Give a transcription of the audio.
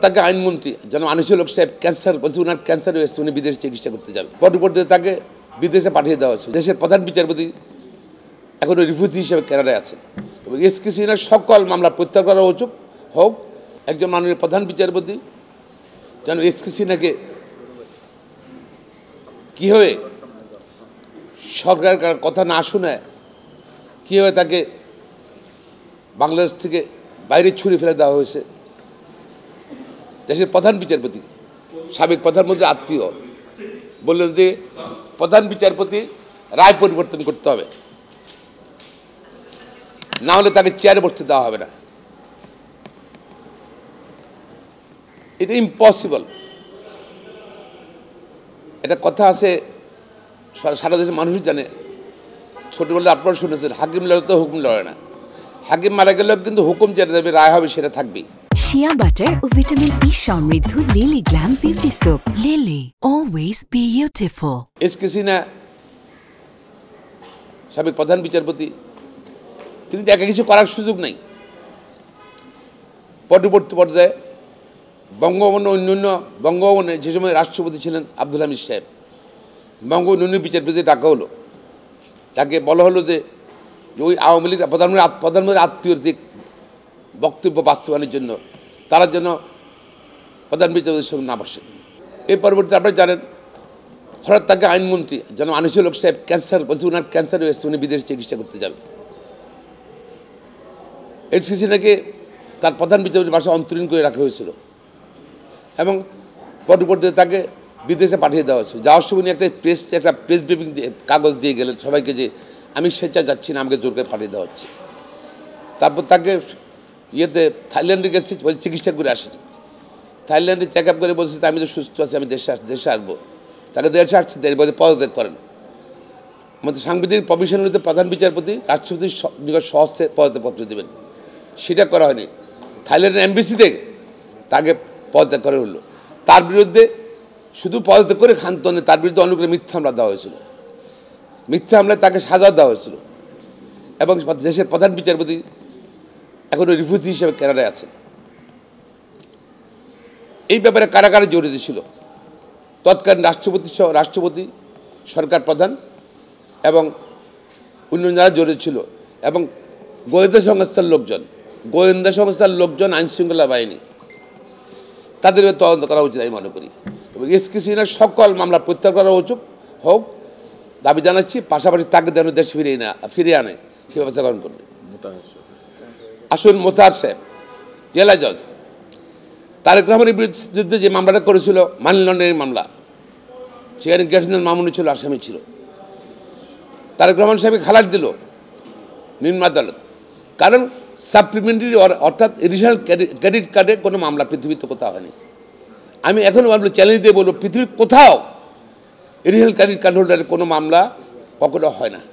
তাকে আইনমন্ত্রী যেন আনিসুল হক সাহেব ক্যান্সার বলছে, ওনার ক্যান্সার হয়েছে, উনি বিদেশে চিকিৎসা করতে যাবেন। পরবর্তীতে তাকে বিদেশে পাঠিয়ে দেওয়া হয়েছে। দেশের প্রধান বিচারপতি এখনও রিফিউজি হিসেবে কানাডায় আছেন এবং এসকে সিনহার সকল মামলা প্রত্যাহার করা উচিত হোক। একজন মাননীয় প্রধান বিচারপতি যেন এসকে সিনহাকে কীভাবে সরকারের কথা না শুনে কীভাবে তাকে বাংলাদেশ থেকে বাইরে ছুড়ে ফেলে দেওয়া হয়েছে। দেশের প্রধান বিচারপতি সাবেক প্রধানমন্ত্রী আত্মীয় বললেন যে প্রধান বিচারপতি রায় পরিবর্তন করতে হবে, না হলে তাকে চেয়ারে বসতে দেওয়া হবে না। এটা ইম্পসিবল। এটা কথা আছে, সারা দেশের মানুষ জানে। ছোটবেলায় আপনারা শুনেছেন, হাকিম লড়ে তো হুকুম লড়ে না। হাকিম মারা গেলেও কিন্তু হুকুম যেটা দেবে, রায় হবে, সেটা থাকবেই। শিয়া বাটার ও ভিটামিন ই সমৃদ্ধ lily glam beauty soap. Lily, always beautiful. SK Sinha সাবেক প্রধান বিচারপতি, তিনি তো একা কিছু করার সুযোগ নেই। পরবর্তী পর্যায়ে বঙ্গভবনে অন্যান্য বঙ্গভবনে যে সময় রাষ্ট্রপতি ছিলেন আব্দুল হামিদ সাহেব, বঙ্গভবনের বিচারপতি ডাকা হলো। তাকে বলা হলো যে ওই আওয়ামী লীগ প্রধানমন্ত্রীর আত্মীয়র যে বক্তব্য বাস্তবায়নের জন্য তারা যেন প্রধান বিচারপতির সঙ্গে না বসে। এই পরবর্তীতে আপনারা জানেন, হঠাৎ তাকে আইনমন্ত্রী যেন আনিসুল হক সাহেব ক্যান্সার বলছে, ওনার ক্যান্সার হয়েছে, উনি বিদেশে চিকিৎসা করতে যাবেন। এসকে সিনহাকে তার প্রধান বিচারপতির বাসায় অন্তরীণ করে রাখা হয়েছিল এবং পরবর্তীতে তাকে বিদেশে পাঠিয়ে দেওয়া হয়েছিল। যাওয়ার সময় উনি একটা প্রেস ব্রিফিং কাগজ দিয়ে গেলেন সবাইকে যে আমি স্বেচ্ছায় যাচ্ছি না, আমাকে জোর করে পাঠিয়ে দেওয়া হচ্ছে। তারপর তাকে থাইল্যান্ডে গেছে, চিকিৎসা করে আসেনি। থাইল্যান্ডে চেক আপ করে বলছে আমি তো সুস্থ আছি, আমি দেশে আসবো। তাকে দেশে আসছে, বলছে পদত্যাগ করেন। আমাদের সাংবিধানিক প্রভিশনালিতে প্রধান বিচারপতি রাষ্ট্রপতির নিকট সহস্রে পদত্যাগপত্র দেবেন, সেটা করা হয়নি। থাইল্যান্ডের এমবেসি থেকে তাকে পদত্যাগ করা হলো। তার বিরুদ্ধে শুধু পদত্যাগ করে ক্ষান্ত নেই, তার বিরুদ্ধে অনেক মিথ্যা হামলা দেওয়া হয়েছিল। মিথ্যা হামলায় তাকে সাজা দেওয়া হয়েছিল এবং দেশের প্রধান বিচারপতি এখনও রিফিউজি হিসেবে কানাডায় আছেন। এই ব্যাপারে কারা কারা জড়িত ছিল? তৎকালীন রাষ্ট্রপতি, সরকার প্রধান এবং অন্যান্য যারা জড়িত ছিল এবং গোয়েন্দা সংস্থার লোকজন, আইনশৃঙ্খলা বাহিনী, তাদের তদন্ত করা উচিত আমি মনে করি এবং এসকে সিনহার সকল মামলা প্রত্যাহার করা উচিত হোক দাবি জানাচ্ছি। পাশাপাশি তাকে যেন দেশে ফিরিয়ে আনে সে ব্যবস্থা গ্রহণ করবে। আসুন, মোতাহার সাহেব জেলা জজ তারেক রহমানের বিরুদ্ধে যে মামলাটা করেছিল মানি লন্ডারিং মামলা, সেখানে গ্যাসিন মামুনি ছিল, আসামি ছিল। তারেক রহমান সাহেবকে খালাস দিল নিম্ন আদালত, কারণ সাপ্লিমেন্টারি অর্থাৎ এডিশনাল ক্রেডিট কার্ডে কোনো মামলা পৃথিবীতে কোথাও হয়নি। আমি এখনও ভাবলো, চ্যালেঞ্জ দিয়ে বলবো, পৃথিবীর কোথাও এডিশনাল ক্রেডিট কার্ড হোল্ডারের কোনো মামলা কখনো হয় না।